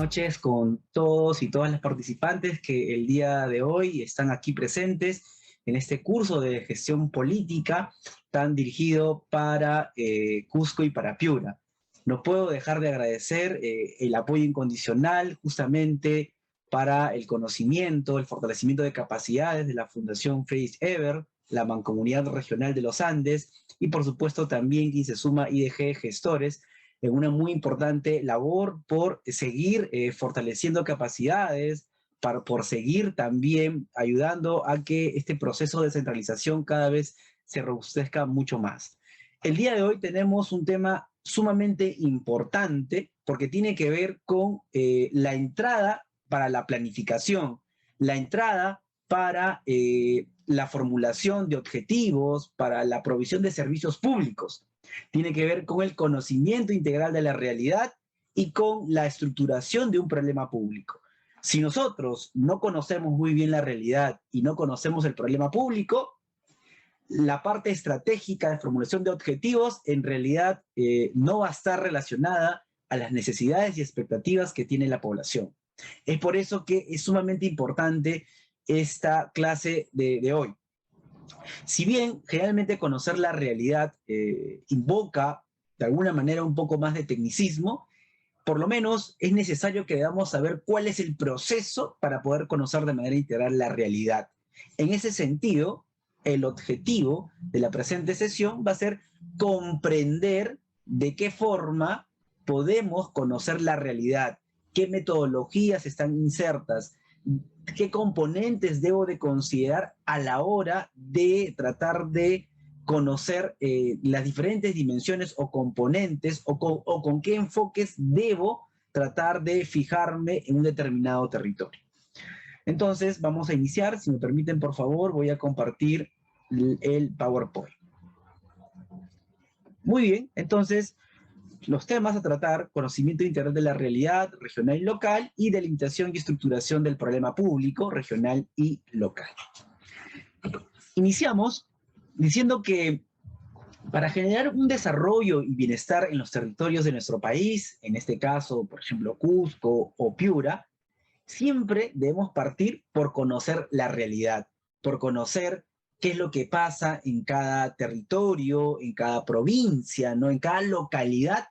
noches con todos y todas las participantes que el día de hoy están aquí presentes en este curso de gestión política tan dirigido para Cusco y para Piura. No puedo dejar de agradecer el apoyo incondicional justamente para el conocimiento, el fortalecimiento de capacidades de la Fundación Félix Ever, la Mancomunidad Regional de los Andes y por supuesto también quien se suma IDG Gestores, en una muy importante labor por seguir fortaleciendo capacidades, por seguir también ayudando a que este proceso de descentralización cada vez se robustezca mucho más. El día de hoy tenemos un tema sumamente importante porque tiene que ver con la entrada para la planificación, la entrada para la formulación de objetivos, para la provisión de servicios públicos. Tiene que ver con el conocimiento integral de la realidad y con la estructuración de un problema público. Si nosotros no conocemos muy bien la realidad y no conocemos el problema público, la parte estratégica de formulación de objetivos en realidad no va a estar relacionada a las necesidades y expectativas que tiene la población. Es por eso que es sumamente importante esta clase de hoy. Si bien generalmente conocer la realidad invoca de alguna manera un poco más de tecnicismo, por lo menos es necesario que debamos saber cuál es el proceso para poder conocer de manera integral la realidad. En ese sentido, el objetivo de la presente sesión va a ser comprender de qué forma podemos conocer la realidad, qué metodologías están insertas, qué componentes debo de considerar a la hora de tratar de conocer las diferentes dimensiones o componentes o con qué enfoques debo tratar de fijarme en un determinado territorio. Entonces, vamos a iniciar. Si me permiten, por favor, voy a compartir el PowerPoint. Muy bien, entonces, los temas a tratar: conocimiento integral de la realidad regional y local, y delimitación y estructuración del problema público regional y local. Iniciamos diciendo que para generar un desarrollo y bienestar en los territorios de nuestro país, en este caso, por ejemplo, Cusco o Piura, siempre debemos partir por conocer la realidad, por conocer qué es lo que pasa en cada territorio, en cada provincia, ¿no? En cada localidad,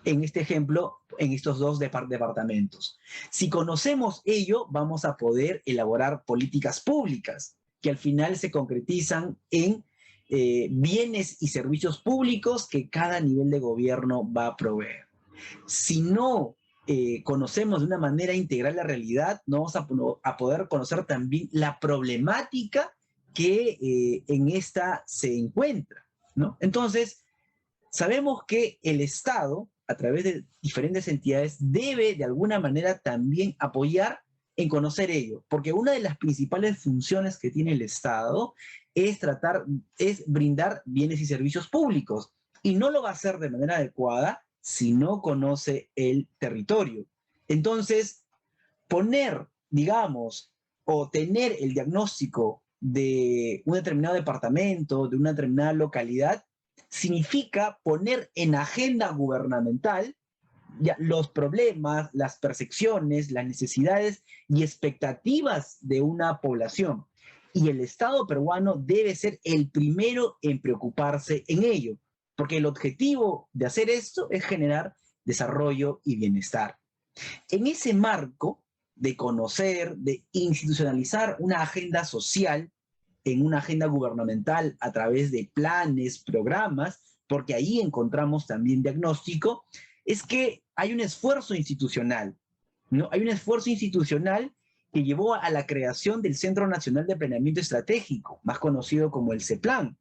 en este ejemplo, en estos dos departamentos. Si conocemos ello, vamos a poder elaborar políticas públicas que al final se concretizan en bienes y servicios públicos que cada nivel de gobierno va a proveer. Si no conocemos de una manera integral la realidad, no vamos a poder conocer también la problemática que en esta se encuentra, ¿no? Entonces, sabemos que el Estado, a través de diferentes entidades, debe de alguna manera también apoyar en conocer ello, porque una de las principales funciones que tiene el Estado es brindar bienes y servicios públicos, y no lo va a hacer de manera adecuada si no conoce el territorio. Entonces, poner, digamos, o tener el diagnóstico de un determinado departamento, de una determinada localidad, significa poner en agenda gubernamental ya los problemas, las percepciones, las necesidades y expectativas de una población. Y el Estado peruano debe ser el primero en preocuparse en ello, porque el objetivo de hacer esto es generar desarrollo y bienestar. En ese marco de conocer, de institucionalizar una agenda social en una agenda gubernamental a través de planes, programas, porque ahí encontramos también diagnóstico, es que hay un esfuerzo institucional, ¿no? Hay un esfuerzo institucional que llevó a la creación del Centro Nacional de Planeamiento Estratégico, más conocido como el CEPLAN.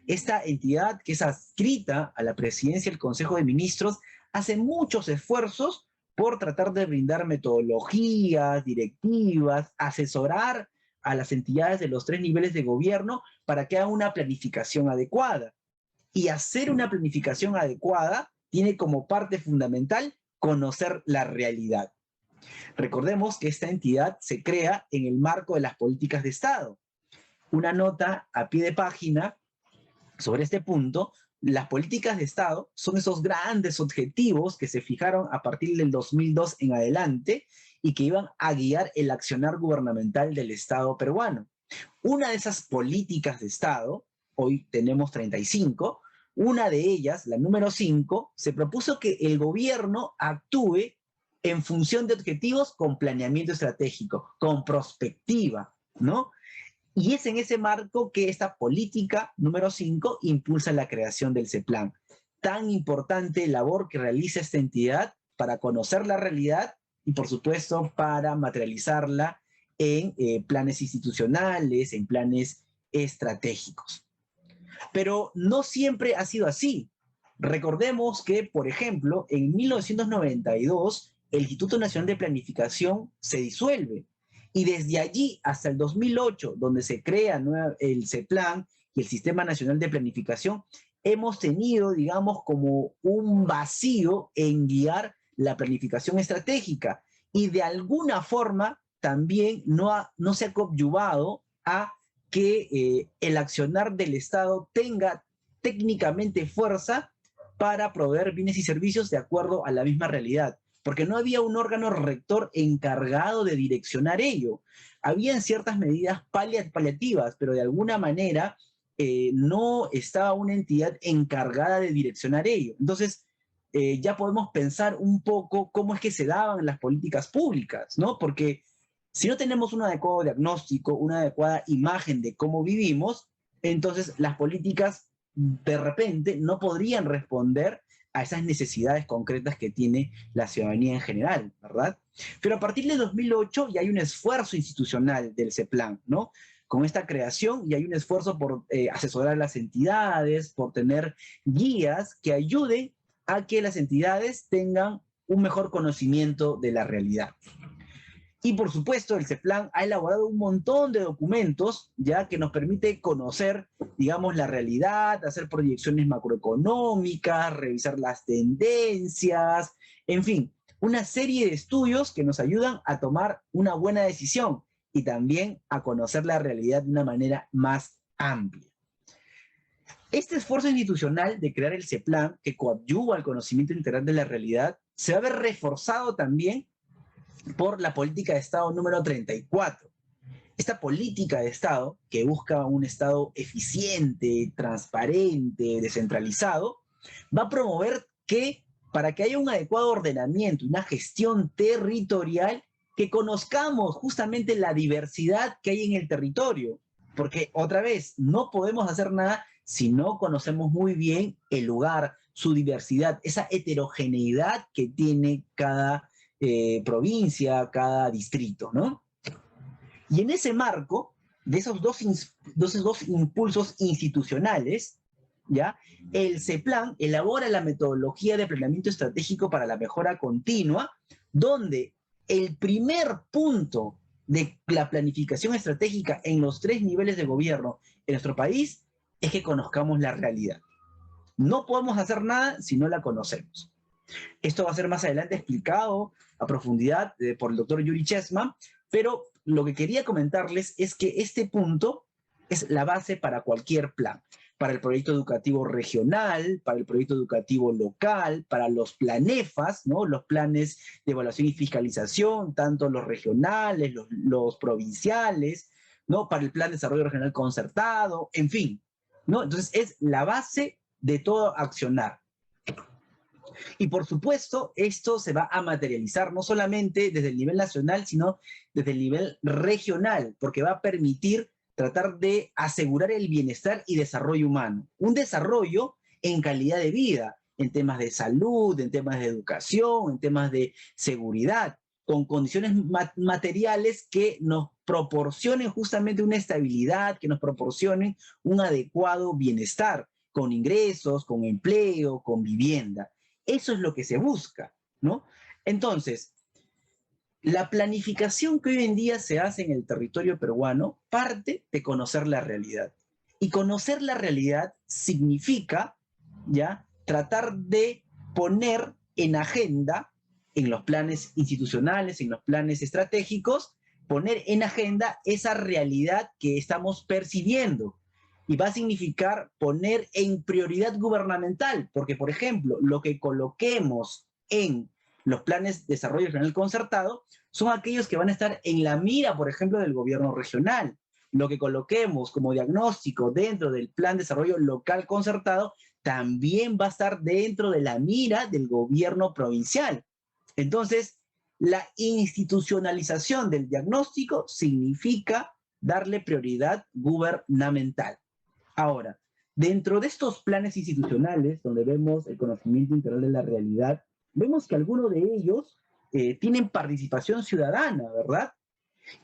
Esta entidad, que es adscrita a la presidencia del Consejo de Ministros, hace muchos esfuerzos por tratar de brindar metodologías, directivas, asesorar a las entidades de los 3 niveles de gobierno para que hagan una planificación adecuada. Y hacer una planificación adecuada tiene como parte fundamental conocer la realidad. Recordemos que esta entidad se crea en el marco de las políticas de Estado. Una nota a pie de página sobre este punto las políticas de Estado son esos grandes objetivos que se fijaron a partir del 2002 en adelante y que iban a guiar el accionar gubernamental del Estado peruano. Una de esas políticas de Estado, hoy tenemos 35, una de ellas, la número 5, se propuso que el gobierno actúe en función de objetivos con planeamiento estratégico, con prospectiva, ¿no? Y es en ese marco que esta política número 5 impulsa la creación del CEPLAN. Tan importante labor que realiza esta entidad para conocer la realidad y, por supuesto, para materializarla en planes institucionales, en planes estratégicos. Pero no siempre ha sido así. Recordemos que, por ejemplo, en 1992, el Instituto Nacional de Planificación se disuelve. Y desde allí hasta el 2008, donde se crea el CEPLAN y el Sistema Nacional de Planificación, hemos tenido, digamos, como un vacío en guiar la planificación estratégica. Y de alguna forma también no se ha coadyuvado a que el accionar del Estado tenga técnicamente fuerza para proveer bienes y servicios de acuerdo a la misma realidad, porque no había un órgano rector encargado de direccionar ello. Habían ciertas medidas paliativas, pero de alguna manera no estaba una entidad encargada de direccionar ello. Entonces, ya podemos pensar un poco cómo es que se daban las políticas públicas, ¿no? Porque si no tenemos un adecuado diagnóstico, una adecuada imagen de cómo vivimos, entonces las políticas de repente no podrían responder a esas necesidades concretas que tiene la ciudadanía en general, ¿verdad? Pero a partir de 2008 ya hay un esfuerzo institucional del CEPLAN, ¿no? Con esta creación y hay un esfuerzo por asesorar a las entidades, por tener guías que ayuden a que las entidades tengan un mejor conocimiento de la realidad. Y por supuesto, el CEPLAN ha elaborado un montón de documentos ya que nos permite conocer, digamos, la realidad, hacer proyecciones macroeconómicas, revisar las tendencias, en fin, una serie de estudios que nos ayudan a tomar una buena decisión y también a conocer la realidad de una manera más amplia. Este esfuerzo institucional de crear el CEPLAN, que coadyuva al conocimiento integral de la realidad, se va a ver reforzado también por la política de Estado número 34. Esta política de Estado, que busca un Estado eficiente, transparente, descentralizado, va a promover que, para que haya un adecuado ordenamiento, una gestión territorial, que conozcamos justamente la diversidad que hay en el territorio. Porque, otra vez, no podemos hacer nada si no conocemos muy bien el lugar, su diversidad, esa heterogeneidad que tiene cada provincia, cada distrito, ¿no? Y en ese marco, de esos dos impulsos institucionales, ¿ya? El CEPLAN elabora la metodología de planeamiento estratégico para la mejora continua, donde el primer punto de la planificación estratégica en los 3 niveles de gobierno en nuestro país es que conozcamos la realidad. No podemos hacer nada si no la conocemos. Esto va a ser más adelante explicado a profundidad por el doctor Yuri Chessman, pero lo que quería comentarles es que este punto es la base para cualquier plan, para el proyecto educativo regional, para el proyecto educativo local, para los planefas, ¿no? Los planes de evaluación y fiscalización, tanto los regionales, los provinciales, ¿no? Para el plan de desarrollo regional concertado, en fin, ¿no? Entonces es la base de todo accionar. Y por supuesto, esto se va a materializar no solamente desde el nivel nacional, sino desde el nivel regional, porque va a permitir tratar de asegurar el bienestar y desarrollo humano. Un desarrollo en calidad de vida, en temas de salud, en temas de educación, en temas de seguridad, con condiciones materiales que nos proporcionen justamente una estabilidad, que nos proporcionen un adecuado bienestar, con ingresos, con empleo, con vivienda. Eso es lo que se busca, ¿no? Entonces, la planificación que hoy en día se hace en el territorio peruano parte de conocer la realidad. Y conocer la realidad significa, ¿ya?, tratar de poner en agenda, en los planes institucionales, en los planes estratégicos, poner en agenda esa realidad que estamos percibiendo. y va a significar poner en prioridad gubernamental, porque, por ejemplo, lo que coloquemos en los planes de desarrollo regional concertado son aquellos que van a estar en la mira, por ejemplo, del gobierno regional. Lo que coloquemos como diagnóstico dentro del plan de desarrollo local concertado también va a estar dentro de la mira del gobierno provincial. Entonces, la institucionalización del diagnóstico significa darle prioridad gubernamental. Ahora, dentro de estos planes institucionales, donde vemos el conocimiento integral de la realidad, vemos que algunos de ellos tienen participación ciudadana, ¿verdad?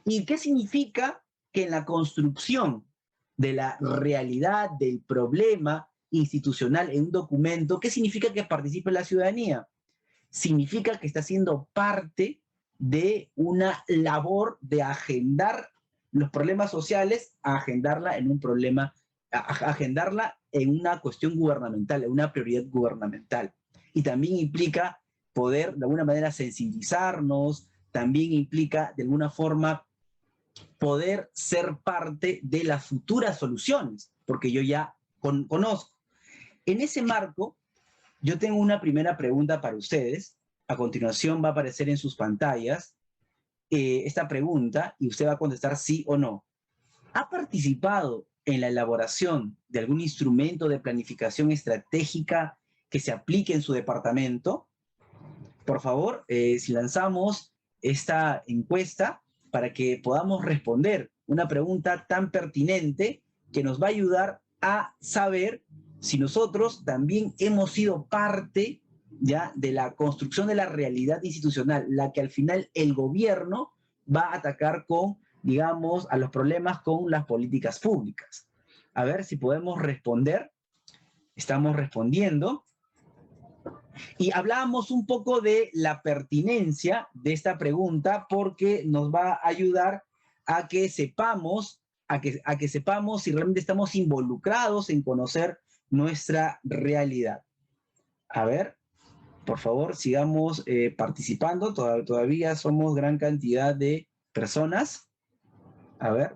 ¿Y qué significa que en la construcción de la realidad, del problema institucional en un documento, qué significa que participe la ciudadanía? Significa que está siendo parte de una labor de agendar los problemas sociales, a agendarla en un problema, a agendarla en una cuestión gubernamental, en una prioridad gubernamental. Y también implica poder de alguna manera sensibilizarnos, también implica de alguna forma poder ser parte de las futuras soluciones, porque yo ya conozco. En ese marco, yo tengo una primera pregunta para ustedes. A continuación va a aparecer en sus pantallas esta pregunta y usted va a contestar sí o no. ¿Ha participado en la elaboración de algún instrumento de planificación estratégica que se aplique en su departamento? Por favor, si lanzamos esta encuesta para que podamos responder una pregunta tan pertinente que nos va a ayudar a saber si nosotros también hemos sido parte ya de la construcción de la realidad institucional, la que al final el gobierno va a atacar con, digamos, a los problemas con las políticas públicas. A ver si podemos responder. Estamos respondiendo. Y hablábamos un poco de la pertinencia de esta pregunta porque nos va a ayudar a que sepamos, a que sepamos si realmente estamos involucrados en conocer nuestra realidad. A ver, por favor, sigamos participando. Todavía somos gran cantidad de personas. A ver.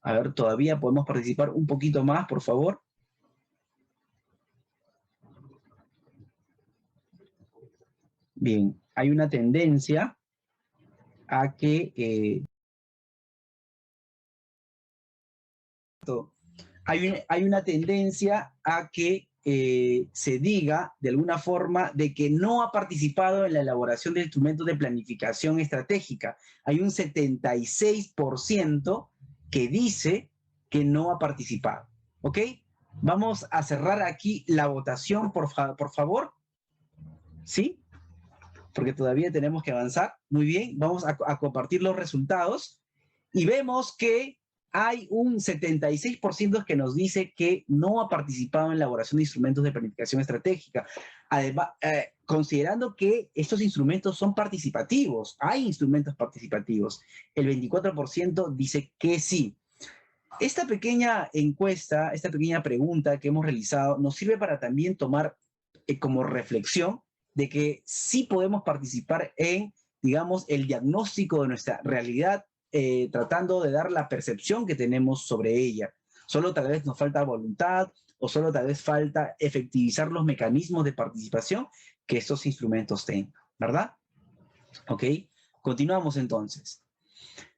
A ver, todavía podemos participar un poquito más, por favor. Bien, hay una tendencia a que hay una tendencia a que se diga de alguna forma de que no ha participado en la elaboración de instrumentos de planificación estratégica. Hay un 76% que dice que no ha participado. ¿Ok? Vamos a cerrar aquí la votación, por favor. ¿Sí? Porque todavía tenemos que avanzar. Muy bien, vamos a compartir los resultados y vemos que hay un 76% que nos dice que no ha participado en la elaboración de instrumentos de planificación estratégica. Además, considerando que estos instrumentos son participativos, hay instrumentos participativos, el 24% dice que sí. Esta pequeña encuesta, esta pequeña pregunta que hemos realizado nos sirve para también tomar como reflexión de que sí podemos participar en, digamos, el diagnóstico de nuestra realidad, tratando de dar la percepción que tenemos sobre ella. Solo tal vez nos falta voluntad o solo tal vez falta efectivizar los mecanismos de participación que estos instrumentos tengan, ¿verdad? ¿Ok? Continuamos entonces.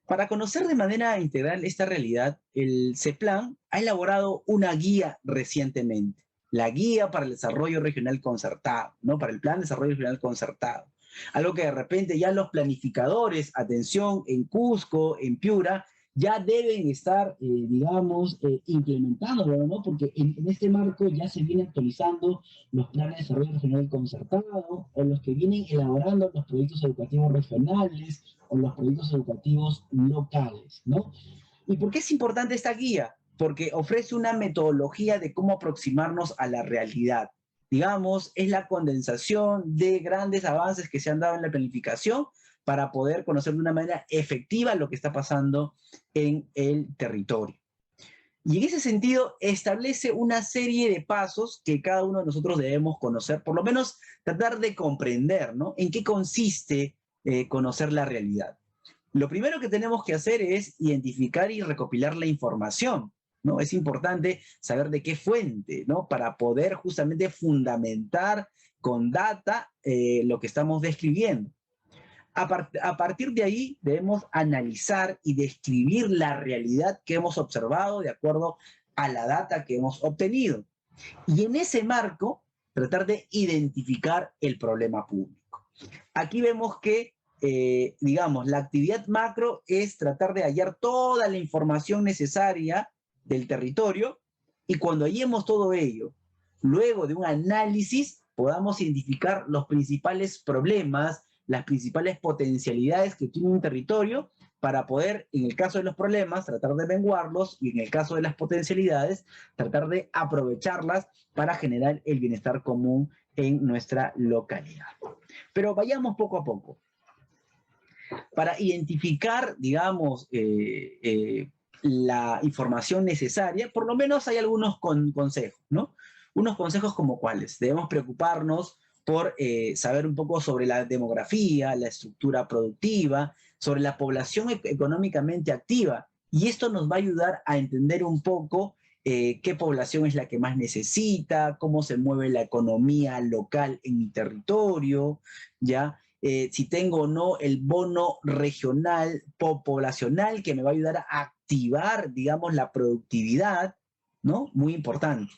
Para conocer de manera integral esta realidad, el CEPLAN ha elaborado una guía recientemente, la Guía para el Desarrollo Regional Concertado, ¿no? Para el Plan de Desarrollo Regional Concertado. Algo que de repente ya los planificadores, atención, en Cusco, en Piura, ya deben estar, digamos, implementándolo, ¿no? Porque en este marco ya se vienen actualizando los planes de desarrollo regional concertado o los que vienen elaborando los proyectos educativos regionales o los proyectos educativos locales, ¿no? ¿Y por qué es importante esta guía? Porque ofrece una metodología de cómo aproximarnos a la realidad. Digamos, es la condensación de grandes avances que se han dado en la planificación para poder conocer de una manera efectiva lo que está pasando en el territorio. Y en ese sentido, establece una serie de pasos que cada uno de nosotros debemos conocer, por lo menos tratar de comprender, ¿no? En qué consiste conocer la realidad. Lo primero que tenemos que hacer es identificar y recopilar la información, ¿no? Es importante saber de qué fuente, ¿no? Para poder justamente fundamentar con data lo que estamos describiendo. A partir de ahí debemos analizar y describir la realidad que hemos observado de acuerdo a la data que hemos obtenido. Y en ese marco, tratar de identificar el problema público. Aquí vemos que, digamos, la actividad macro es tratar de hallar toda la información necesaria del territorio y cuando hallemos todo ello, luego de un análisis, podamos identificar los principales problemas, las principales potencialidades que tiene un territorio para poder, en el caso de los problemas, tratar de menguarlos y en el caso de las potencialidades, tratar de aprovecharlas para generar el bienestar común en nuestra localidad. Pero vayamos poco a poco. Para identificar, digamos, la información necesaria, por lo menos hay algunos consejos, ¿no? Unos consejos como cuáles. Debemos preocuparnos por saber un poco sobre la demografía, la estructura productiva, sobre la población económicamente activa. Y esto nos va a ayudar a entender un poco qué población es la que más necesita, cómo se mueve la economía local en mi territorio, ¿ya? Si tengo o no el bono regional poblacional que me va a ayudar a activar, digamos, la productividad, ¿no? Muy importante.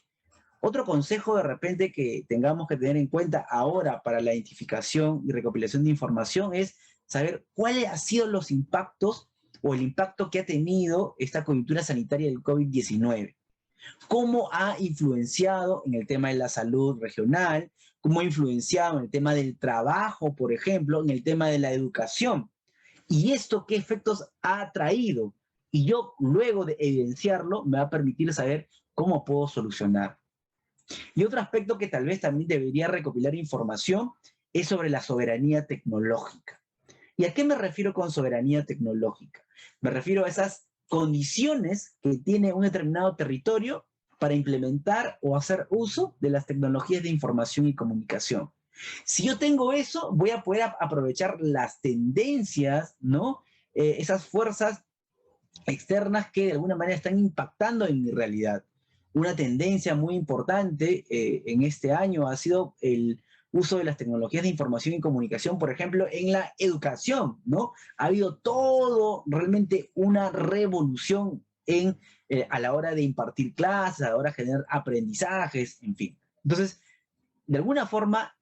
Otro consejo de repente que tengamos que tener en cuenta ahora para la identificación y recopilación de información es saber cuáles han sido los impactos o el impacto que ha tenido esta coyuntura sanitaria del COVID-19. Cómo ha influenciado en el tema de la salud regional, cómo ha influenciado en el tema del trabajo, por ejemplo, en el tema de la educación. Y esto qué efectos ha traído. Y yo, luego de evidenciarlo, me va a permitir saber cómo puedo solucionar. Y otro aspecto que tal vez también debería recopilar información es sobre la soberanía tecnológica. ¿Y a qué me refiero con soberanía tecnológica? Me refiero a esas condiciones que tiene un determinado territorio para implementar o hacer uso de las tecnologías de información y comunicación. Si yo tengo eso, voy a poder aprovechar las tendencias, ¿no? Esas fuerzas externas que de alguna manera están impactando en mi realidad. Una tendencia muy importante en este año ha sido el uso de las tecnologías de información y comunicación, por ejemplo, en la educación, ¿no? Ha habido todo, realmente una revolución a la hora de impartir clases, a la hora de generar aprendizajes, en fin. Entonces, de alguna forma,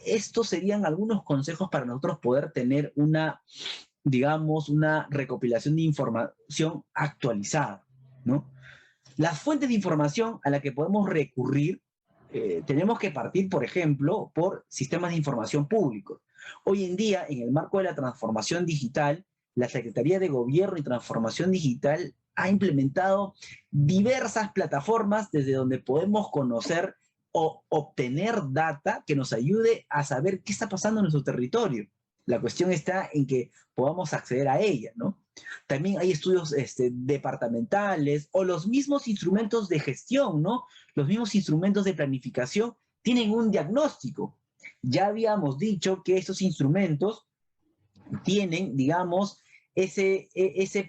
estos serían algunos consejos para nosotros poder tener una, digamos, una recopilación de información actualizada, ¿no? Las fuentes de información a las que podemos recurrir, tenemos que partir, por ejemplo, por sistemas de información públicos. Hoy en día, en el marco de la transformación digital, la Secretaría de Gobierno y Transformación Digital ha implementado diversas plataformas desde donde podemos conocer o obtener data que nos ayude a saber qué está pasando en nuestro territorio. La cuestión está en que podamos acceder a ella, ¿no? También hay estudios departamentales o los mismos instrumentos de gestión, ¿no? Los mismos instrumentos de planificación tienen un diagnóstico. Ya habíamos dicho que estos instrumentos tienen, digamos, ese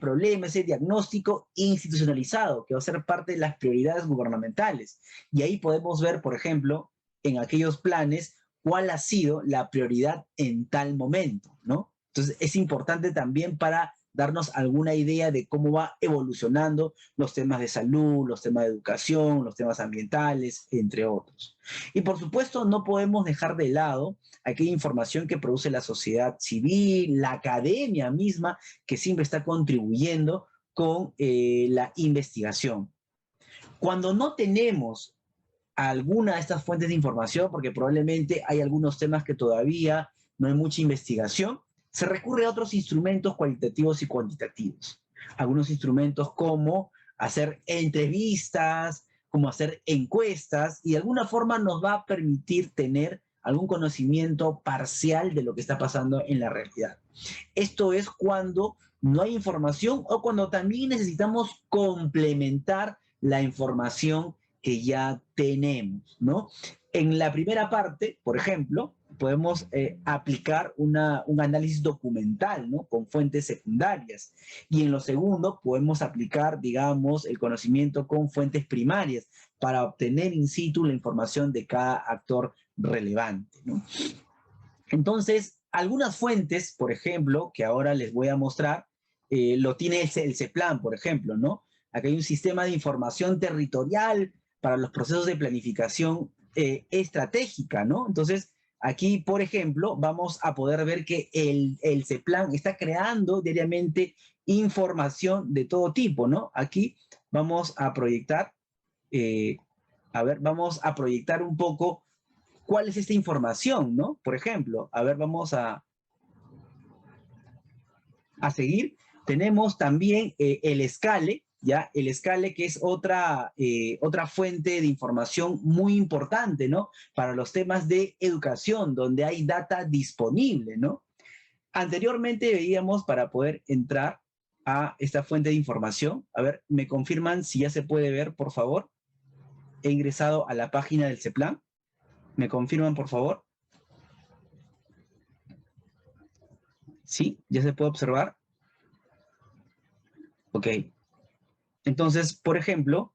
problema, ese diagnóstico institucionalizado, que va a ser parte de las prioridades gubernamentales. Y ahí podemos ver, por ejemplo, en aquellos planes, cuál ha sido la prioridad en tal momento, ¿no? Entonces, es importante también para darnos alguna idea de cómo va evolucionando los temas de salud, los temas de educación, los temas ambientales, entre otros. Y por supuesto, no podemos dejar de lado aquella información que produce la sociedad civil, la academia misma, que siempre está contribuyendo con la investigación. Cuando no tenemos alguna de estas fuentes de información, porque probablemente hay algunos temas que todavía no hay mucha investigación, se recurre a otros instrumentos cualitativos y cuantitativos. Algunos instrumentos como hacer entrevistas, como hacer encuestas, y de alguna forma nos va a permitir tener algún conocimiento parcial de lo que está pasando en la realidad. Esto es cuando no hay información o cuando también necesitamos complementar la información que ya tenemos, ¿no? En la primera parte, por ejemplo, podemos aplicar un análisis documental, ¿no? Con fuentes secundarias. Y en lo segundo, podemos aplicar, digamos, el conocimiento con fuentes primarias para obtener in situ la información de cada actor relevante, ¿no? Entonces, algunas fuentes, por ejemplo, que ahora les voy a mostrar, lo tiene el CEPLAN, por ejemplo, ¿no? Aquí hay un sistema de información territorial para los procesos de planificación estratégica, ¿no? Entonces, aquí, por ejemplo, vamos a poder ver que el CEPLAN está creando diariamente información de todo tipo, ¿no? Aquí vamos a proyectar, vamos a proyectar un poco cuál es esta información, ¿no? Por ejemplo, a ver, vamos a seguir. Tenemos también el Scale, ¿ya? El Scale, que es otra fuente de información muy importante, ¿no? Para los temas de educación, donde hay data disponible, ¿no? Anteriormente veíamos, para poder entrar a esta fuente de información, a ver, ¿me confirman si ya se puede ver, por favor? He ingresado a la página del CEPLAN. ¿Me confirman, por favor? ¿Sí? ¿Ya se puede observar? Ok. Entonces, por ejemplo,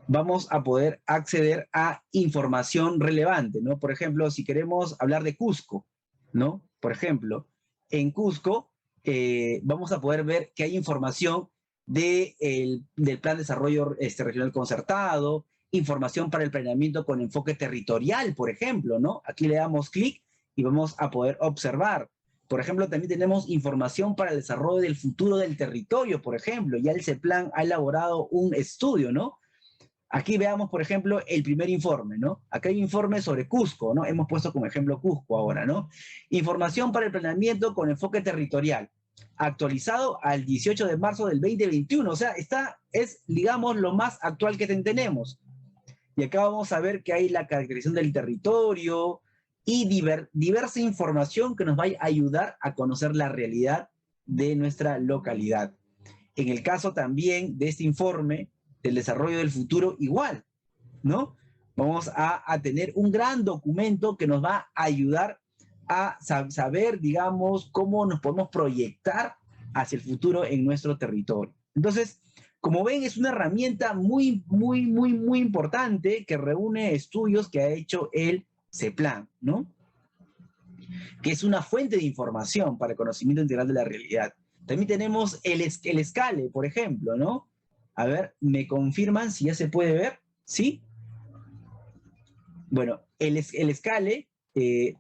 vamos a poder acceder a información relevante, ¿no? Por ejemplo, si queremos hablar de Cusco, ¿no? Por ejemplo, en Cusco vamos a poder ver que hay información del Plan de Desarrollo Regional Concertado, información para el planeamiento con enfoque territorial, por ejemplo, ¿no? Aquí le damos clic y vamos a poder observar. Por ejemplo, también tenemos información para el desarrollo del futuro del territorio, por ejemplo. Ya el CEPLAN ha elaborado un estudio, ¿no? Aquí veamos, por ejemplo, el primer informe, ¿no? Acá hay un informe sobre Cusco, ¿no? Hemos puesto como ejemplo Cusco ahora, ¿no? Información para el planeamiento con enfoque territorial, actualizado al 18 de marzo del 2021. O sea, es, digamos, lo más actual que tenemos. Y acá vamos a ver que hay la caracterización del territorio y diversa información que nos va a ayudar a conocer la realidad de nuestra localidad. En el caso también de este informe del desarrollo del futuro, igual, ¿no? Vamos a tener un gran documento que nos va a ayudar a saber, digamos, cómo nos podemos proyectar hacia el futuro en nuestro territorio. Entonces, como ven, es una herramienta muy, muy, muy, muy importante que reúne estudios que ha hecho el CEPLAN, ¿no? Que es una fuente de información para el conocimiento integral de la realidad. También tenemos el Scale, por ejemplo, ¿no? A ver, ¿me confirman si ya se puede ver? ¿Sí? Bueno, el Scale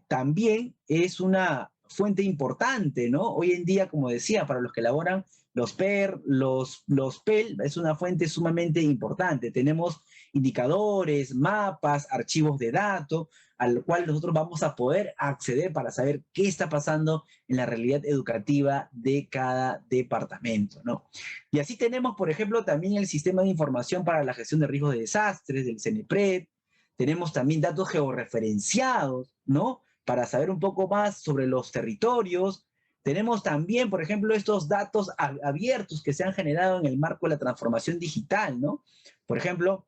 también es una fuente importante, ¿no? Hoy en día, como decía, para los que elaboran los PER, los PEL, es una fuente sumamente importante. Tenemos indicadores, mapas, archivos de datos, al cual nosotros vamos a poder acceder para saber qué está pasando en la realidad educativa de cada departamento, ¿no? Y así tenemos, por ejemplo, también el Sistema de Información para la Gestión de Riesgos de Desastres del CENEPRED. Tenemos también datos georreferenciados, ¿no? Para saber un poco más sobre los territorios. Tenemos también, por ejemplo, estos datos abiertos que se han generado en el marco de la transformación digital, ¿no? Por ejemplo,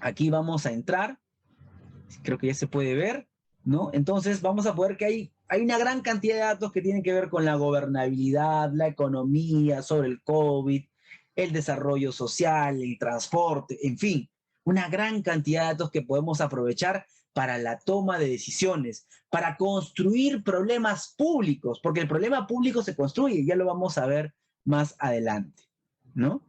aquí vamos a entrar, creo que ya se puede ver, ¿no? Entonces vamos a poder que hay una gran cantidad de datos que tienen que ver con la gobernabilidad, la economía, sobre el COVID, el desarrollo social, el transporte, en fin, una gran cantidad de datos que podemos aprovechar para la toma de decisiones, para construir problemas públicos, porque el problema público se construye, ya lo vamos a ver más adelante, ¿no?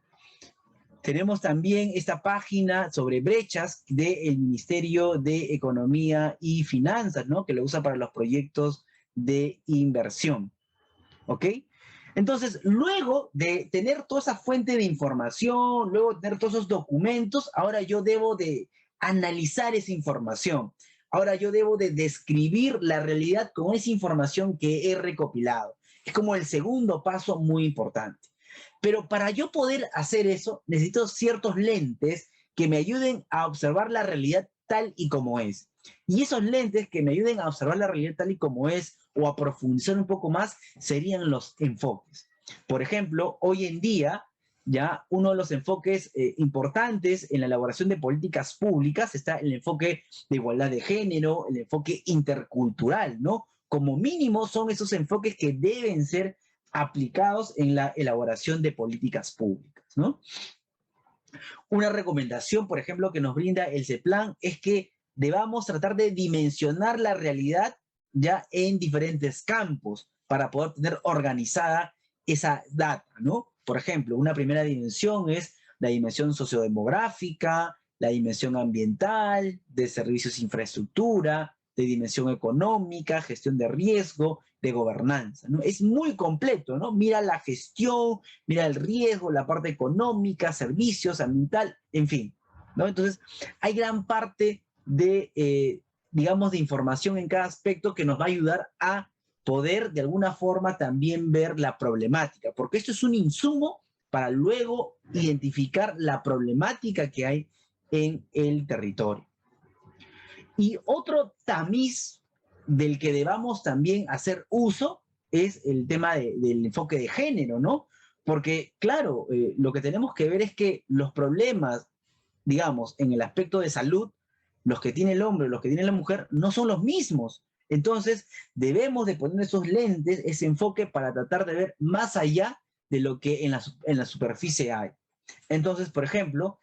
Tenemos también esta página sobre brechas del Ministerio de Economía y Finanzas, ¿no? Que lo usa para los proyectos de inversión, ¿ok? Entonces, luego de tener toda esa fuente de información, luego de tener todos esos documentos, ahora yo debo de analizar esa información. Ahora yo debo de describir la realidad con esa información que he recopilado. Es como el segundo paso muy importante. Pero para yo poder hacer eso, necesito ciertos lentes que me ayuden a observar la realidad tal y como es. Y esos lentes que me ayuden a observar la realidad tal y como es o a profundizar un poco más serían los enfoques. Por ejemplo, hoy en día ya uno de los enfoques importantes en la elaboración de políticas públicas está el enfoque de igualdad de género, el enfoque intercultural, ¿no? Como mínimo son esos enfoques que deben ser aplicados en la elaboración de políticas públicas, ¿no? Una recomendación, por ejemplo, que nos brinda el CEPLAN es que debamos tratar de dimensionar la realidad ya en diferentes campos para poder tener organizada esa data, ¿no? Por ejemplo, una primera dimensión es la dimensión sociodemográfica, la dimensión ambiental, de servicios e infraestructura, de dimensión económica, gestión de riesgo, de gobernanza, ¿no? Es muy completo, ¿no? Mira la gestión, mira el riesgo, la parte económica, servicios, ambiental, en fin, ¿no? Entonces, hay gran parte de, digamos, de información en cada aspecto que nos va a ayudar a poder de alguna forma también ver la problemática, porque esto es un insumo para luego identificar la problemática que hay en el territorio. Y otro tamiz del que debamos también hacer uso es el tema del enfoque de género, ¿no? Porque, claro, lo que tenemos que ver es que los problemas, digamos, en el aspecto de salud, los que tiene el hombre, los que tiene la mujer, no son los mismos. Entonces, debemos de poner esos lentes, ese enfoque para tratar de ver más allá de lo que en la superficie hay. Entonces, por ejemplo,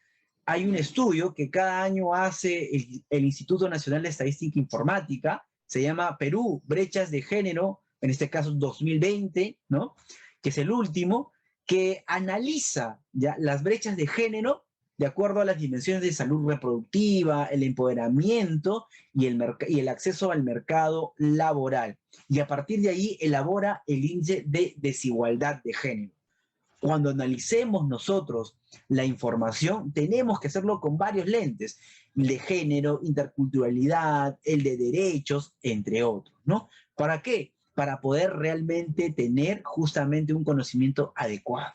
hay un estudio que cada año hace el Instituto Nacional de Estadística e Informática, se llama Perú, Brechas de Género, en este caso 2020, ¿no? Que es el último, que analiza ya las brechas de género de acuerdo a las dimensiones de salud reproductiva, el empoderamiento y el acceso al mercado laboral. Y a partir de ahí elabora el índice de desigualdad de género. Cuando analicemos nosotros la información, tenemos que hacerlo con varios lentes, de género, interculturalidad, el de derechos, entre otros, ¿no? ¿Para qué? Para poder realmente tener justamente un conocimiento adecuado.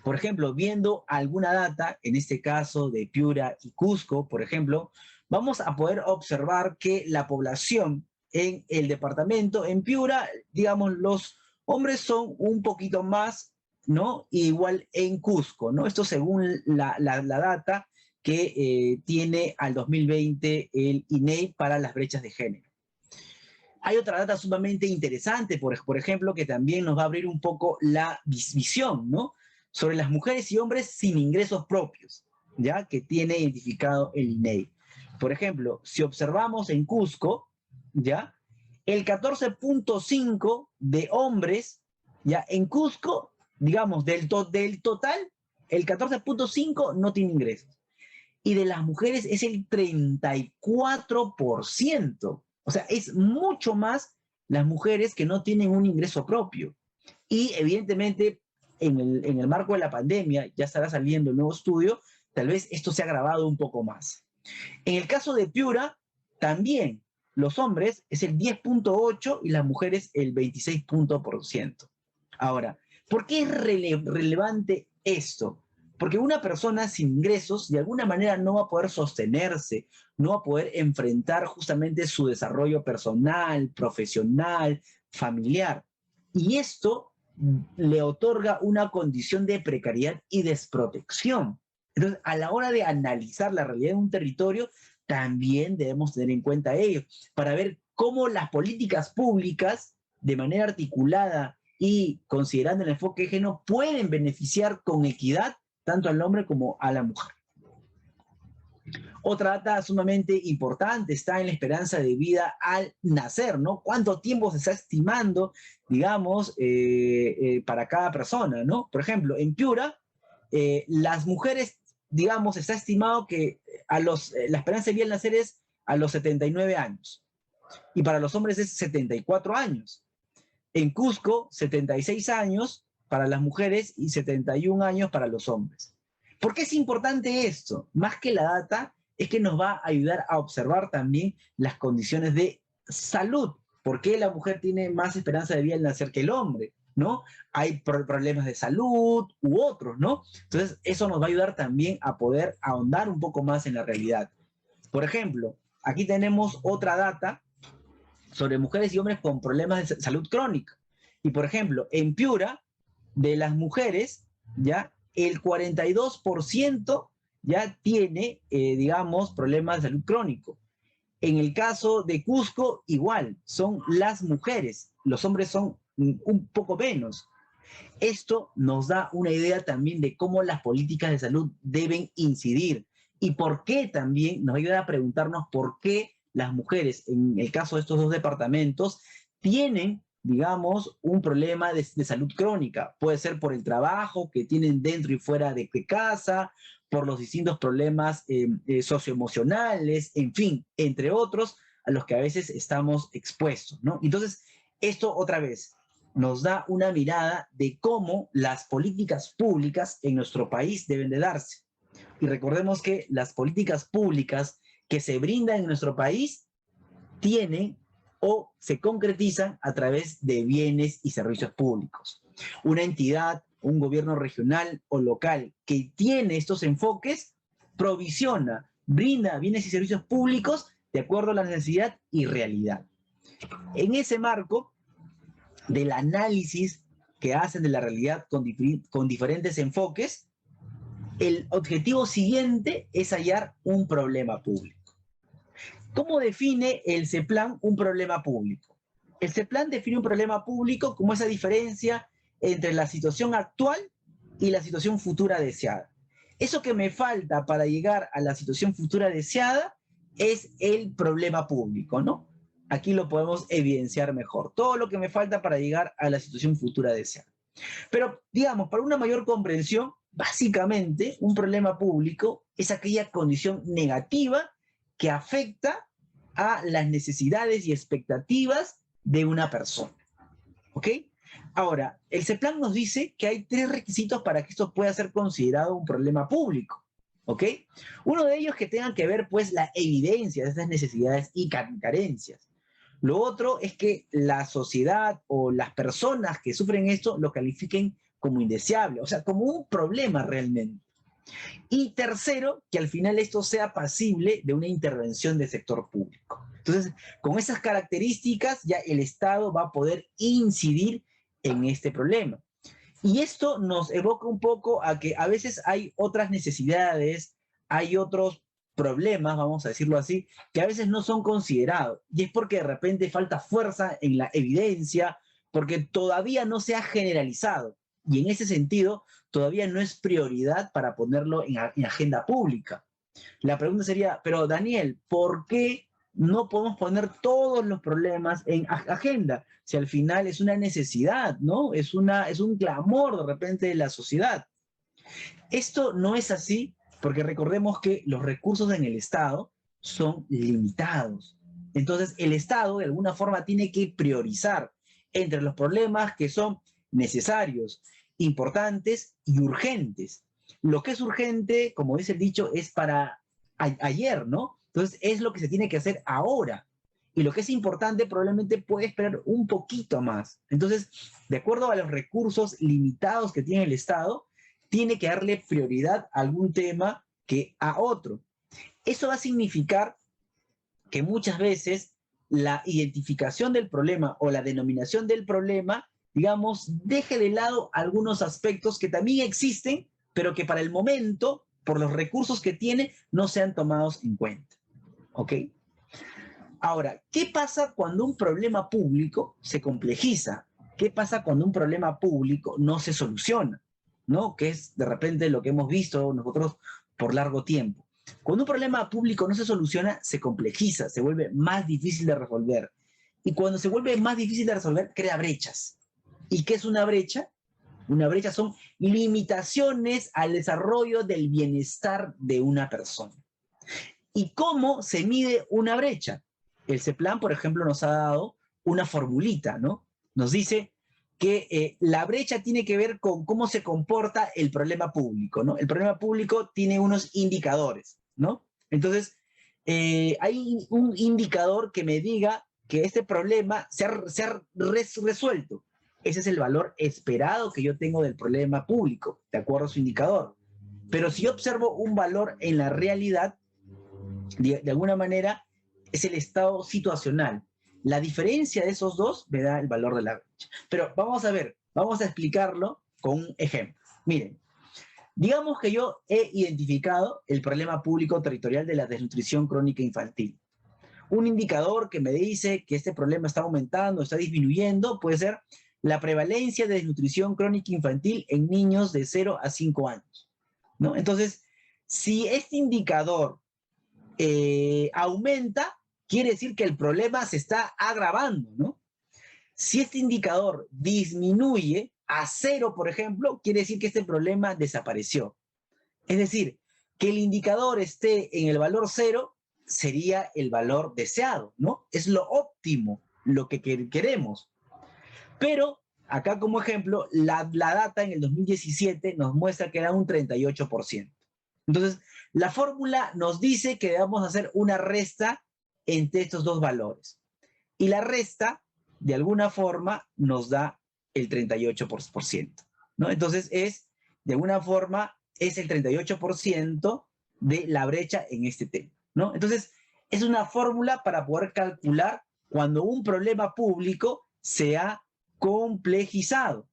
Por ejemplo, viendo alguna data, en este caso de Piura y Cusco, por ejemplo, vamos a poder observar que la población en el departamento, en Piura, digamos, los hombres son un poquito más, ¿no? Igual en Cusco, ¿no? Esto según la data que tiene al 2020 el INEI para las brechas de género. Hay otra data sumamente interesante, por ejemplo, que también nos va a abrir un poco la visión, ¿no? Sobre las mujeres y hombres sin ingresos propios, ¿ya? Que tiene identificado el INEI. Por ejemplo, si observamos en Cusco, ¿ya? El 14.5 de hombres, ¿ya? En Cusco, digamos, del total, el 14.5 no tiene ingresos. Y de las mujeres es el 34%. O sea, es mucho más las mujeres que no tienen un ingreso propio. Y evidentemente, en el marco de la pandemia, ya estará saliendo el nuevo estudio, tal vez esto se ha agravado un poco más. En el caso de Piura, también los hombres es el 10.8 y las mujeres el 26%. Ahora, ¿por qué es relevante esto? Porque una persona sin ingresos de alguna manera no va a poder sostenerse, no va a poder enfrentar justamente su desarrollo personal, profesional, familiar. Y esto le otorga una condición de precariedad y desprotección. Entonces, a la hora de analizar la realidad de un territorio, también debemos tener en cuenta ello, para ver cómo las políticas públicas, de manera articulada y considerando el enfoque de género, pueden beneficiar con equidad tanto al hombre como a la mujer. Otra data sumamente importante está en la esperanza de vida al nacer, ¿no? ¿Cuánto tiempo se está estimando, digamos, para cada persona, ¿no? Por ejemplo, en Piura, las mujeres, digamos, está estimado que la esperanza de vida al nacer es a los 79 años. Y para los hombres es 74 años. En Cusco, 76 años para las mujeres y 71 años para los hombres. ¿Por qué es importante esto? Más que la data, es que nos va a ayudar a observar también las condiciones de salud. ¿Por qué la mujer tiene más esperanza de vida al nacer que el hombre? ¿No? Hay problemas de salud u otros, ¿no? Entonces, eso nos va a ayudar también a poder ahondar un poco más en la realidad. Por ejemplo, aquí tenemos otra data sobre mujeres y hombres con problemas de salud crónica. Y por ejemplo, en Piura, de las mujeres, ya el 42% ya tiene, digamos, problemas de salud crónico. En el caso de Cusco, igual, son las mujeres, los hombres son un poco menos. Esto nos da una idea también de cómo las políticas de salud deben incidir y por qué también nos ayuda a preguntarnos por qué las mujeres, en el caso de estos dos departamentos, tienen, digamos, un problema de salud crónica. Puede ser por el trabajo que tienen dentro y fuera de casa, por los distintos problemas socioemocionales, en fin, entre otros, a los que a veces estamos expuestos, ¿no? Entonces, esto otra vez nos da una mirada de cómo las políticas públicas en nuestro país deben de darse. Y recordemos que las políticas públicas que se brindan en nuestro país tienen o se concretizan a través de bienes y servicios públicos. Una entidad, un gobierno regional o local que tiene estos enfoques, provisiona, brinda bienes y servicios públicos de acuerdo a la necesidad y realidad. En ese marco del análisis que hacen de la realidad con diferentes enfoques, el objetivo siguiente es hallar un problema público. ¿Cómo define el CEPLAN un problema público? El CEPLAN define un problema público como esa diferencia entre la situación actual y la situación futura deseada. Eso que me falta para llegar a la situación futura deseada es el problema público, ¿no? Aquí lo podemos evidenciar mejor. Todo lo que me falta para llegar a la situación futura deseada. Pero, digamos, para una mayor comprensión, básicamente, un problema público es aquella condición negativa que afecta a las necesidades y expectativas de una persona. ¿Ok? Ahora, el CEPLAN nos dice que hay 3 requisitos para que esto pueda ser considerado un problema público. ¿Ok? Uno de ellos que tenga que ver, pues, la evidencia de estas necesidades y carencias. Lo otro es que la sociedad o las personas que sufren esto lo califiquen como indeseable, o sea, como un problema realmente. Y tercero, que al final esto sea pasible de una intervención del sector público. Entonces, con esas características ya el Estado va a poder incidir en este problema. Y esto nos evoca un poco a que a veces hay otras necesidades, hay otros problemas, vamos a decirlo así, que a veces no son considerados. Y es porque de repente falta fuerza en la evidencia, porque todavía no se ha generalizado. Y en ese sentido, todavía no es prioridad para ponerlo en agenda pública. La pregunta sería, pero Daniel, ¿por qué no podemos poner todos los problemas en agenda? Si al final es una necesidad, ¿no? Es un clamor de repente de la sociedad. Esto no es así porque recordemos que los recursos en el Estado son limitados. Entonces, el Estado de alguna forma tiene que priorizar entre los problemas que son necesarios, importantes y urgentes. Lo que es urgente, como dice el dicho, es para ayer, ¿no? Entonces, es lo que se tiene que hacer ahora. Y lo que es importante probablemente puede esperar un poquito más. Entonces, de acuerdo a los recursos limitados que tiene el Estado, tiene que darle prioridad a algún tema que a otro. Eso va a significar que muchas veces la identificación del problema o la denominación del problema, digamos, deje de lado algunos aspectos que también existen, pero que para el momento, por los recursos que tiene, no sean tomados en cuenta. ¿Ok? Ahora, ¿qué pasa cuando un problema público se complejiza? ¿Qué pasa cuando un problema público no se soluciona? ¿No? Que es de repente lo que hemos visto nosotros por largo tiempo. Cuando un problema público no se soluciona, se complejiza, se vuelve más difícil de resolver. Y cuando se vuelve más difícil de resolver, crea brechas. ¿Y qué es una brecha? Una brecha son limitaciones al desarrollo del bienestar de una persona. ¿Y cómo se mide una brecha? El CEPLAN, por ejemplo, nos ha dado una formulita, ¿no? Nos dice que la brecha tiene que ver con cómo se comporta el problema público, ¿no? El problema público tiene unos indicadores, ¿no? Entonces, hay un indicador que me diga que este problema se ha resuelto. Ese es el valor esperado que yo tengo del problema público, de acuerdo a su indicador. Pero si yo observo un valor en la realidad, de alguna manera, es el estado situacional. La diferencia de esos dos me da el valor de la brecha. Pero vamos a ver, vamos a explicarlo con un ejemplo. Miren, Digamos que yo he identificado el problema público territorial de la desnutrición crónica infantil. Un indicador que me dice que este problema está aumentando, está disminuyendo, puede ser la prevalencia de desnutrición crónica infantil en niños de 0 a 5 años, ¿no? Entonces, si este indicador aumenta, quiere decir que el problema se está agravando, ¿no? Si este indicador disminuye a 0, por ejemplo, quiere decir que este problema desapareció. Es decir, que el indicador esté en el valor 0 sería el valor deseado, ¿no? Es lo óptimo, lo que queremos. Pero acá como ejemplo, la data en el 2017 nos muestra que era un 38%. Entonces, la fórmula nos dice que debemos hacer una resta entre estos dos valores. Y la resta, de alguna forma, nos da el 38%, ¿no? Entonces, de alguna forma, es el 38% de la brecha en este tema, ¿no? Entonces, es una fórmula para poder calcular cuando un problema público se ha complejizado,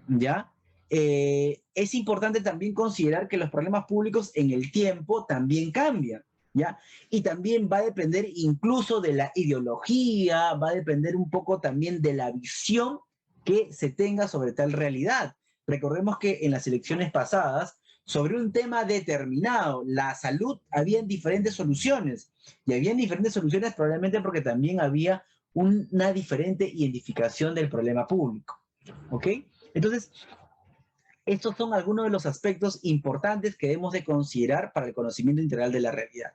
¿ya? Es importante también considerar que los problemas públicos en el tiempo también cambian, ¿ya? Y también va a depender incluso de la ideología, va a depender un poco también de la visión que se tenga sobre tal realidad. Recordemos que en las elecciones pasadas, sobre un tema determinado, la salud, habían diferentes soluciones, y habían diferentes soluciones probablemente porque también había una diferente identificación del problema público, ¿ok? Entonces, estos son algunos de los aspectos importantes que debemos de considerar para el conocimiento integral de la realidad.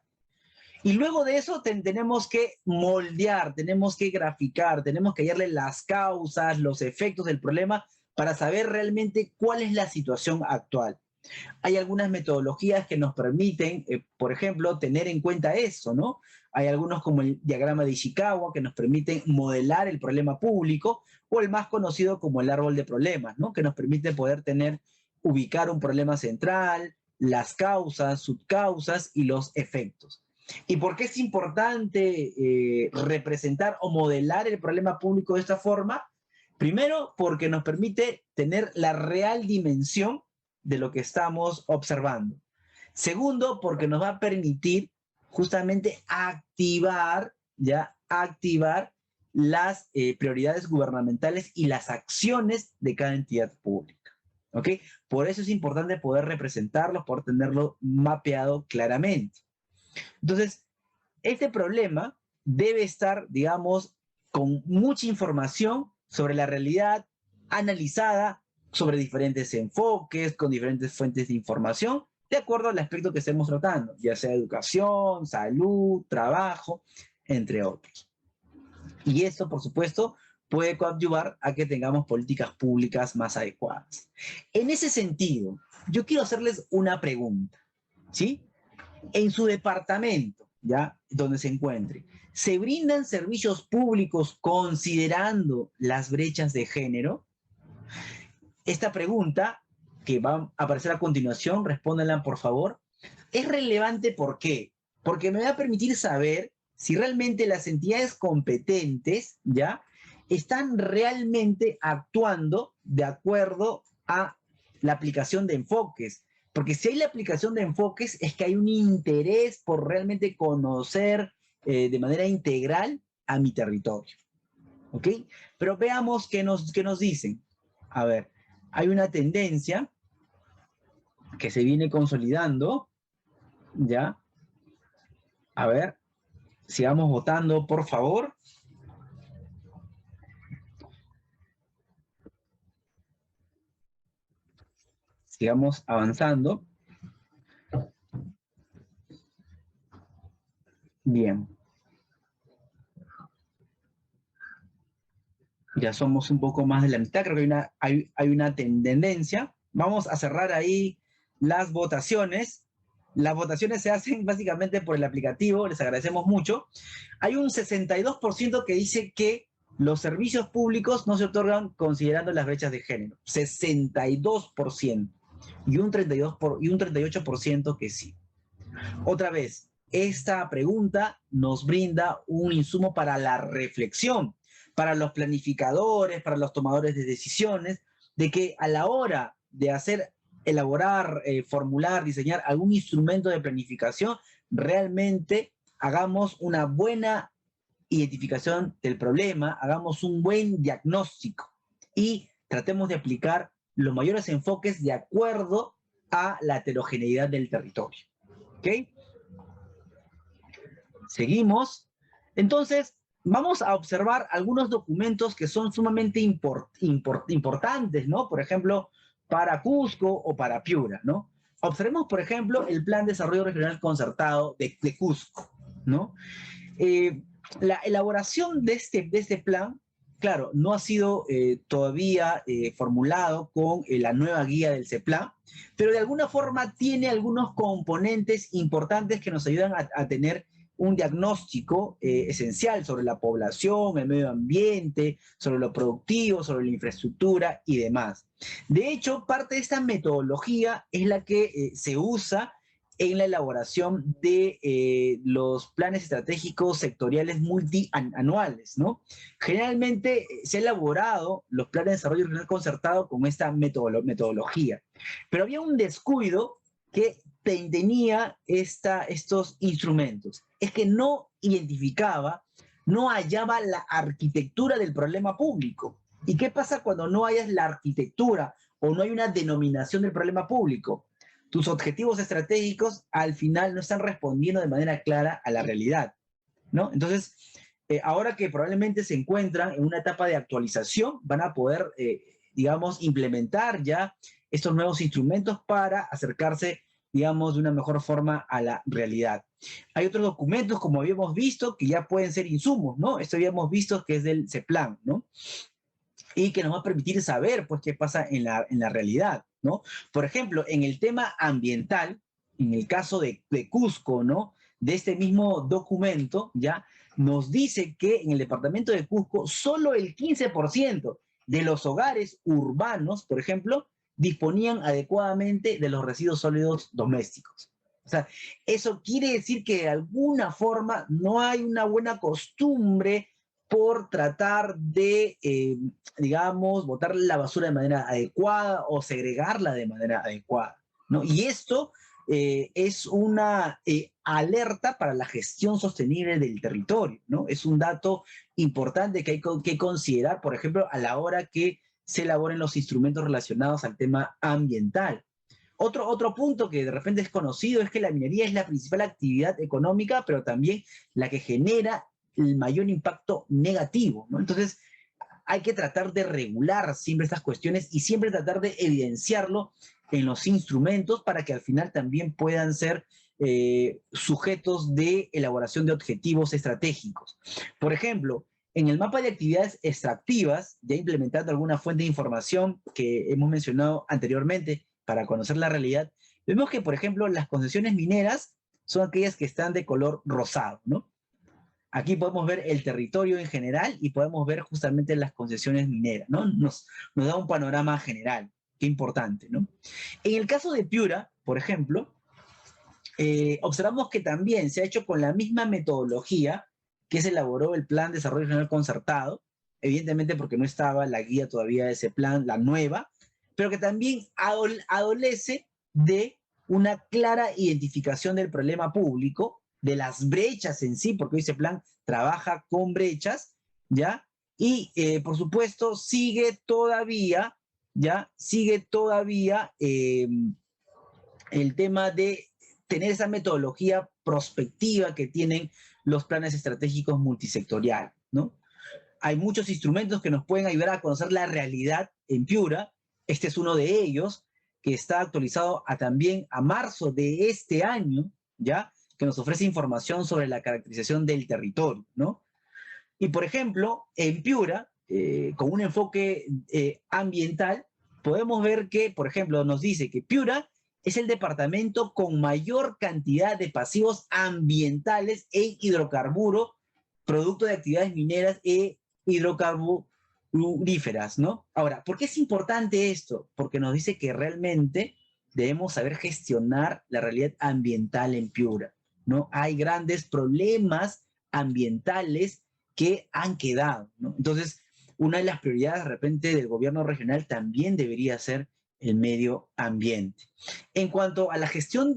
Y luego de eso tenemos que moldear, tenemos que graficar, tenemos que hallarle las causas, los efectos del problema para saber realmente cuál es la situación actual. Hay algunas metodologías que nos permiten, por ejemplo, tener en cuenta eso, ¿no? Hay algunos como el diagrama de Ishikawa que nos permiten modelar el problema público, o el más conocido como el árbol de problemas, ¿no? Que nos permite poder ubicar un problema central, las causas, subcausas y los efectos. ¿Y por qué es importante representar o modelar el problema público de esta forma? Primero, porque nos permite tener la real dimensión de lo que estamos observando. Segundo, porque nos va a permitir justamente activar las prioridades gubernamentales y las acciones de cada entidad pública. ¿Ok? Por eso es importante poder representarlo, poder tenerlo mapeado claramente. Entonces, este problema debe estar, digamos, con mucha información sobre la realidad, analizada sobre diferentes enfoques, con diferentes fuentes de información, de acuerdo al aspecto que estemos tratando, ya sea educación, salud, trabajo, entre otros. Y esto, por supuesto, puede coadyuvar a que tengamos políticas públicas más adecuadas. En ese sentido, yo quiero hacerles una pregunta, ¿sí? En su departamento, ¿ya? Donde se encuentre, ¿se brindan servicios públicos considerando las brechas de género? Esta pregunta, que va a aparecer a continuación, respóndanla por favor. Es relevante, ¿por qué? Porque me va a permitir saber si realmente las entidades competentes, ¿ya? Están realmente actuando de acuerdo a la aplicación de enfoques. Porque si hay la aplicación de enfoques, es que hay un interés por realmente conocer de manera integral a mi territorio. ¿Ok? Pero veamos qué nos dicen. A ver, hay una tendencia que se viene consolidando, ¿ya? A ver, sigamos votando, por favor. Sigamos avanzando. Bien. Ya somos un poco más de la mitad, creo que hay una tendencia. Vamos a cerrar ahí las votaciones. Las votaciones se hacen básicamente por el aplicativo, les agradecemos mucho. Hay un 62% que dice que los servicios públicos no se otorgan considerando las brechas de género. 62%. Y un 38% que sí. Otra vez, esta pregunta nos brinda un insumo para la reflexión, para los planificadores, para los tomadores de decisiones, de que a la hora de hacer elaborar, formular, diseñar algún instrumento de planificación, realmente hagamos una buena identificación del problema, hagamos un buen diagnóstico y tratemos de aplicar los mayores enfoques de acuerdo a la heterogeneidad del territorio. ¿Ok? Seguimos. Entonces, vamos a observar algunos documentos que son sumamente importantes, ¿no? Por ejemplo, para Cusco o para Piura, ¿no? Observemos, por ejemplo, el Plan de Desarrollo Regional Concertado de Cusco, ¿no? La elaboración de este plan, claro, no ha sido todavía formulado con la nueva guía del CEPLAN, pero de alguna forma tiene algunos componentes importantes que nos ayudan a tener un diagnóstico esencial sobre la población, el medio ambiente, sobre lo productivo, sobre la infraestructura y demás. De hecho, parte de esta metodología es la que se usa en la elaboración de los planes estratégicos sectoriales multianuales, ¿no? Generalmente se ha elaborado los planes de desarrollo regional concertado con esta metodología, pero había un descuido que tenía estos instrumentos, es que no identificaba, no hallaba la arquitectura del problema público. ¿Y qué pasa cuando no hayas la arquitectura o no hay una denominación del problema público? Tus objetivos estratégicos al final no están respondiendo de manera clara a la realidad, ¿no? Entonces, ahora que probablemente se encuentran en una etapa de actualización, van a poder, digamos, implementar ya estos nuevos instrumentos para acercarse, digamos, de una mejor forma a la realidad. Hay otros documentos, como habíamos visto, que ya pueden ser insumos, ¿no? Esto habíamos visto que es del CEPLAN, ¿no? Y que nos va a permitir saber, pues, qué pasa en la realidad, ¿no? Por ejemplo, en el tema ambiental, en el caso de Cusco, ¿no? De este mismo documento, ¿ya? Nos dice que en el departamento de Cusco, solo el 15% de los hogares urbanos, por ejemplo, disponían adecuadamente de los residuos sólidos domésticos. O sea, eso quiere decir que de alguna forma no hay una buena costumbre por tratar de, digamos, botar la basura de manera adecuada o segregarla de manera adecuada, ¿no? Y esto es una alerta para la gestión sostenible del territorio, ¿no? Es un dato importante que hay que considerar, por ejemplo, a la hora que se elaboren los instrumentos relacionados al tema ambiental. Otro punto que de repente es conocido es que la minería es la principal actividad económica, pero también la que genera el mayor impacto negativo, ¿no? Entonces, hay que tratar de regular siempre estas cuestiones y siempre tratar de evidenciarlo en los instrumentos para que al final también puedan ser sujetos de elaboración de objetivos estratégicos. Por ejemplo, en el mapa de actividades extractivas, ya implementando alguna fuente de información que hemos mencionado anteriormente para conocer la realidad, vemos que, por ejemplo, las concesiones mineras son aquellas que están de color rosado, ¿no? Aquí podemos ver el territorio en general y podemos ver justamente las concesiones mineras, ¿no? Nos da un panorama general, qué importante, ¿no? En el caso de Piura, por ejemplo, observamos que también se ha hecho con la misma metodología que se elaboró el Plan de Desarrollo Regional Concertado, evidentemente porque no estaba la guía todavía de ese plan, la nueva, pero que también adolece de una clara identificación del problema público, de las brechas en sí, porque ese plan trabaja con brechas, ¿ya? Y, por supuesto, sigue todavía, ¿ya? Sigue todavía el tema de tener esa metodología prospectiva que tienen los planes estratégicos multisectoriales, ¿no? Hay muchos instrumentos que nos pueden ayudar a conocer la realidad en Piura. Este es uno de ellos, que está actualizado también a marzo de este año, ¿ya? Que nos ofrece información sobre la caracterización del territorio, ¿no? Y, por ejemplo, en Piura, con un enfoque ambiental, podemos ver que, por ejemplo, nos dice que Piura es el departamento con mayor cantidad de pasivos ambientales e hidrocarburo, producto de actividades mineras e hidrocarburíferas, ¿no? Ahora, ¿por qué es importante esto? Porque nos dice que realmente debemos saber gestionar la realidad ambiental en Piura, ¿no? Hay grandes problemas ambientales que han quedado, ¿no? Entonces, una de las prioridades de repente del gobierno regional también debería ser el medio ambiente. En cuanto a la gestión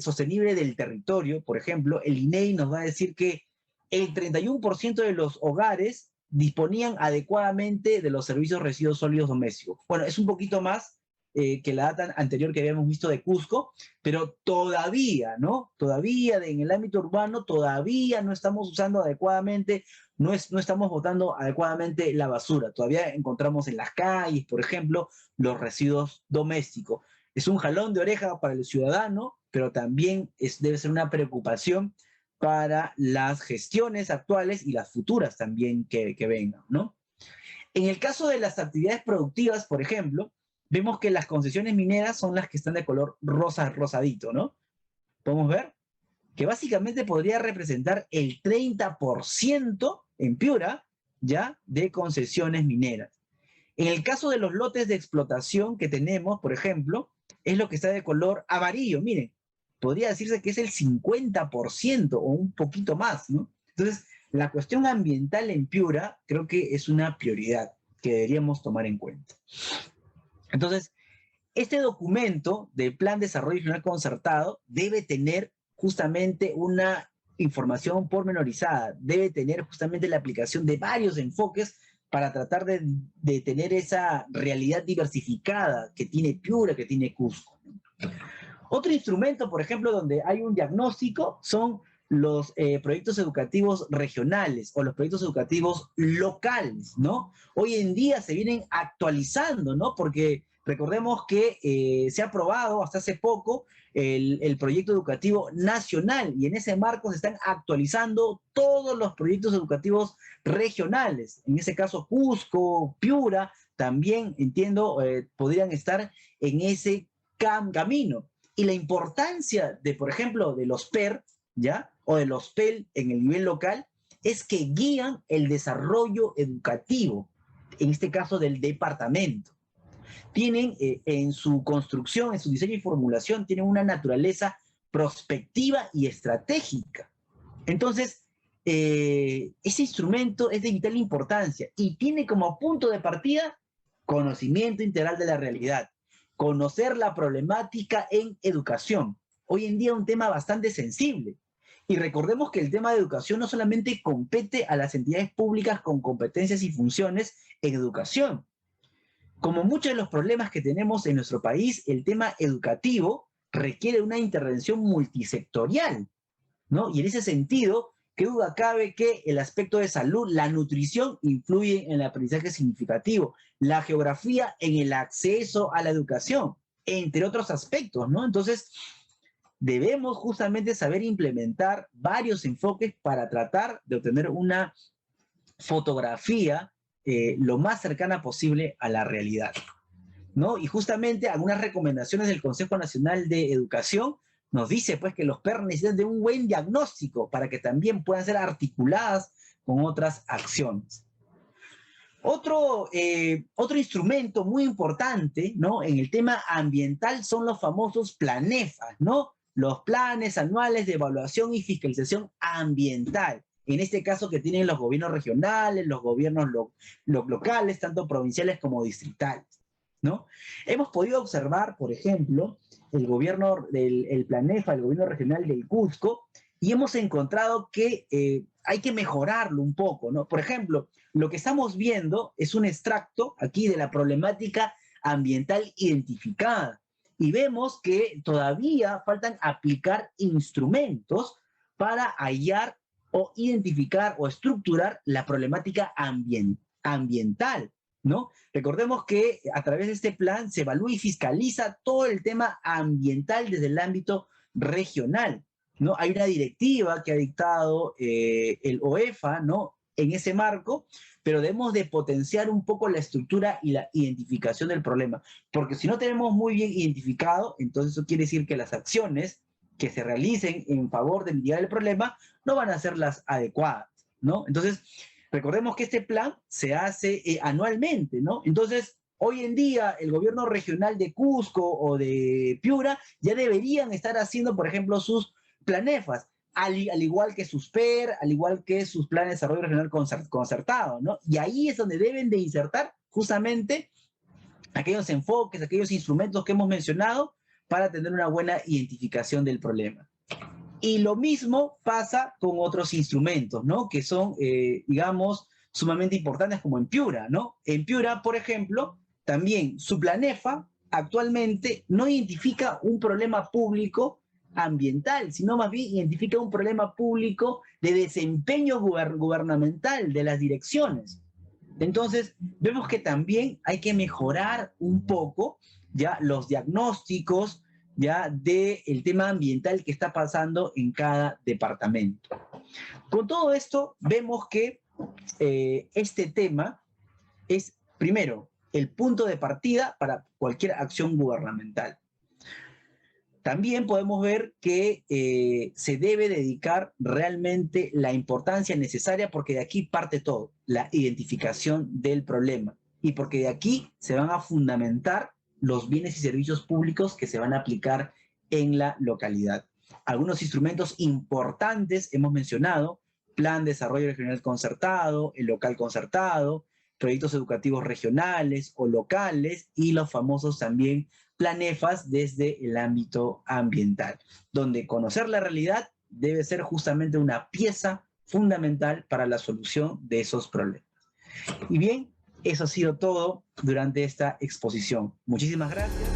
sostenible del territorio, por ejemplo, el INEI nos va a decir que el 31% de los hogares disponían adecuadamente de los servicios de residuos sólidos domésticos. Bueno, es un poquito más que la data anterior que habíamos visto de Cusco, pero todavía, ¿no? Todavía en el ámbito urbano, todavía no estamos usando adecuadamente, no estamos botando adecuadamente la basura. Todavía encontramos en las calles, por ejemplo, los residuos domésticos. Es un jalón de oreja para el ciudadano, pero también debe ser una preocupación para las gestiones actuales y las futuras también que vengan, ¿no? En el caso de las actividades productivas, por ejemplo, vemos que las concesiones mineras son las que están de color rosadito, ¿no? Podemos ver que básicamente podría representar el 30% en Piura, ¿ya?, de concesiones mineras. En el caso de los lotes de explotación que tenemos, por ejemplo, es lo que está de color amarillo. Miren, podría decirse que es el 50% o un poquito más, ¿no? Entonces, la cuestión ambiental en Piura creo que es una prioridad que deberíamos tomar en cuenta. Entonces, este documento del Plan de Desarrollo Regional Concertado debe tener justamente una información pormenorizada, debe tener justamente la aplicación de varios enfoques para tratar de tener esa realidad diversificada que tiene Piura, que tiene Cusco. Otro instrumento, por ejemplo, donde hay un diagnóstico son los proyectos educativos regionales o los proyectos educativos locales, ¿no? Hoy en día se vienen actualizando, ¿no? Porque recordemos que se ha aprobado hasta hace poco el proyecto educativo nacional y en ese marco se están actualizando todos los proyectos educativos regionales. En ese caso, Cusco, Piura, también entiendo, podrían estar en ese camino. Y la importancia de, por ejemplo, de los PER, ¿ya?, o de los PEL en el nivel local, es que guían el desarrollo educativo, en este caso del departamento. Tienen en su construcción, en su diseño y formulación, tienen una naturaleza prospectiva y estratégica. Entonces, ese instrumento es de vital importancia y tiene como punto de partida conocimiento integral de la realidad, conocer la problemática en educación. Hoy en día un tema bastante sensible. Y recordemos que el tema de educación no solamente compete a las entidades públicas con competencias y funciones en educación. Como muchos de los problemas que tenemos en nuestro país, el tema educativo requiere una intervención multisectorial, ¿no? Y en ese sentido, qué duda cabe que el aspecto de salud, la nutrición, influye en el aprendizaje significativo, la geografía en el acceso a la educación, entre otros aspectos, ¿no? Entonces, debemos justamente saber implementar varios enfoques para tratar de obtener una fotografía lo más cercana posible a la realidad, ¿no? Y justamente algunas recomendaciones del Consejo Nacional de Educación nos dice pues que los PER necesitan de un buen diagnóstico para que también puedan ser articuladas con otras acciones. Otro instrumento muy importante, ¿no?, en el tema ambiental son los famosos PLANEFA, ¿no? Los planes anuales de evaluación y fiscalización ambiental. En este caso que tienen los gobiernos regionales, los gobiernos locales, tanto provinciales como distritales, ¿no? Hemos podido observar, por ejemplo, el gobierno del PLANEFA, el gobierno regional del Cusco, y hemos encontrado que hay que mejorarlo un poco, ¿no? Por ejemplo, lo que estamos viendo es un extracto aquí de la problemática ambiental identificada. Y vemos que todavía faltan aplicar instrumentos para hallar o identificar o estructurar la problemática ambiental, ¿no? Recordemos que a través de este plan se evalúa y fiscaliza todo el tema ambiental desde el ámbito regional, ¿no? Hay una directiva que ha dictado el OEFA, ¿no?, en ese marco, pero debemos de potenciar un poco la estructura y la identificación del problema, porque si no tenemos muy bien identificado, entonces eso quiere decir que las acciones que se realicen en favor de mitigar el problema no van a ser las adecuadas, ¿no? Entonces, recordemos que este plan se hace anualmente, ¿no? Entonces, hoy en día el gobierno regional de Cusco o de Piura ya deberían estar haciendo, por ejemplo, sus planefas, al igual que sus PER, al igual que sus planes de desarrollo regional concertado, ¿no? Y ahí es donde deben de insertar justamente aquellos enfoques, aquellos instrumentos que hemos mencionado para tener una buena identificación del problema. Y lo mismo pasa con otros instrumentos, ¿no? Que son, digamos, sumamente importantes como en Piura, ¿no? En Piura, por ejemplo, también su Planefa actualmente no identifica un problema público ambiental, sino más bien identifica un problema público de desempeño gubernamental de las direcciones. Entonces, vemos que también hay que mejorar un poco ya los diagnósticos ya del tema ambiental que está pasando en cada departamento. Con todo esto, vemos que este tema es, primero, el punto de partida para cualquier acción gubernamental. También podemos ver que se debe dedicar realmente la importancia necesaria porque de aquí parte todo, la identificación del problema y porque de aquí se van a fundamentar los bienes y servicios públicos que se van a aplicar en la localidad. Algunos instrumentos importantes hemos mencionado: Plan de Desarrollo Regional Concertado, el local concertado, proyectos educativos regionales o locales y los famosos también Planefas desde el ámbito ambiental, donde conocer la realidad debe ser justamente una pieza fundamental para la solución de esos problemas. Y bien, eso ha sido todo durante esta exposición. Muchísimas gracias.